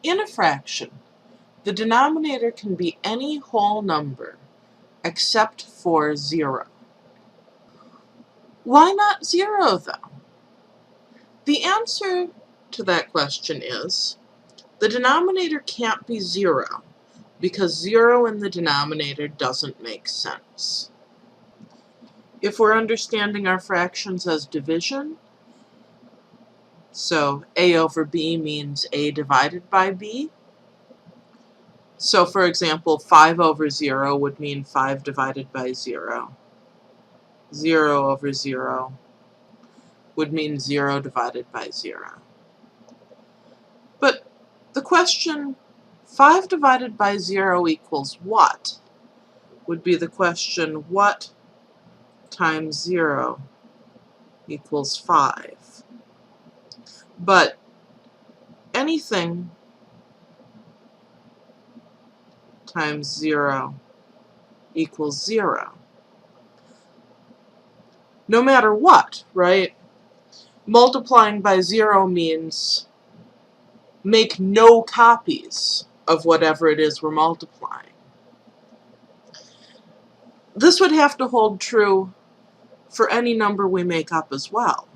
In a fraction, the denominator can be any whole number except for 0. Why not 0, though? The answer to that question is the denominator can't be 0 because 0 in the denominator doesn't make sense. If we're understanding our fractions as division, so a over b means a divided by b. So for example, 5 over 0 would mean 5 divided by 0. 0 over 0 would mean 0 divided by 0. But the question, 5 divided by 0 equals what, would be the question, what times 0 equals 5. But anything times 0 equals 0. No matter what, right? Multiplying by 0 means make no copies of whatever it is we're multiplying. This would have to hold true for any number we make up as well,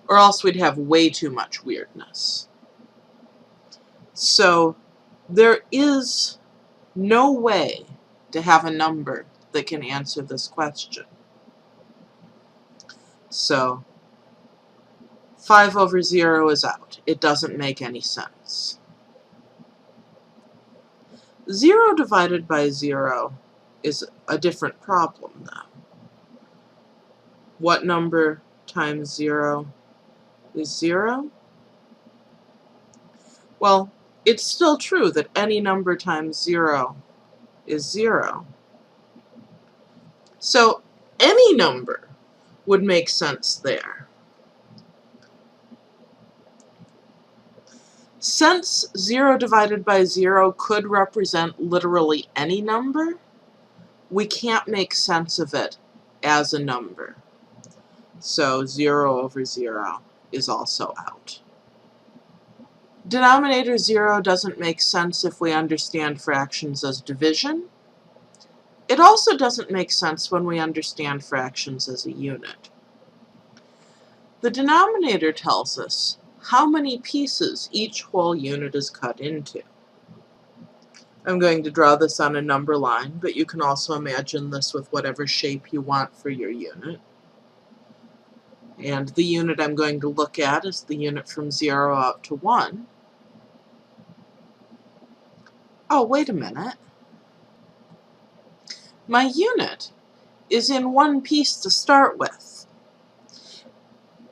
or else we'd have way too much weirdness. So there is no way to have a number that can answer this question. So 5 over 0 is out. It doesn't make any sense. 0 divided by 0 is a different problem, though. What number times 0 is 0? Well, it's still true that any number times 0 is 0. So any number would make sense there. Since 0 divided by 0 could represent literally any number, we can't make sense of it as a number. So 0 over 0 is also out. Denominator 0 doesn't make sense if we understand fractions as division. It also doesn't make sense when we understand fractions as a unit. The denominator tells us how many pieces each whole unit is cut into. I'm going to draw this on a number line, but you can also imagine this with whatever shape you want for your unit. And the unit I'm going to look at is the unit from 0 up to 1. Oh, wait a minute. My unit is in one piece to start with.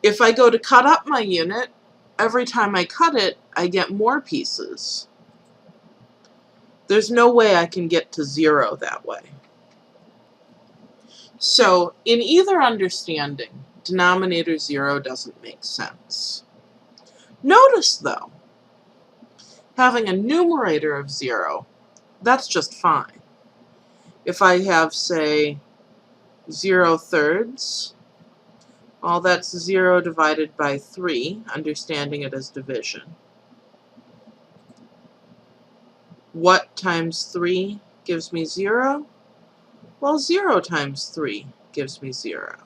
If I go to cut up my unit, every time I cut it, I get more pieces. There's no way I can get to 0 that way. So, in either understanding, denominator 0 doesn't make sense. Notice, though, having a numerator of 0, that's just fine. If I have, say, 0 thirds, well, that's 0 divided by 3, understanding it as division. What times 3 gives me 0? Well, 0 times 3 gives me 0.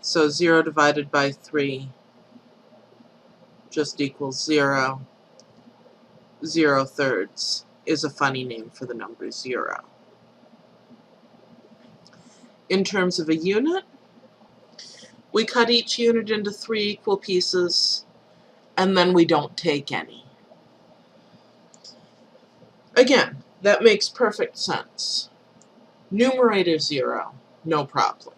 So 0 divided by 3 just equals 0. 0 thirds is a funny name for the number 0. In terms of a unit, we cut each unit into 3 equal pieces, and then we don't take any. Again, that makes perfect sense. Numerator 0, no problem.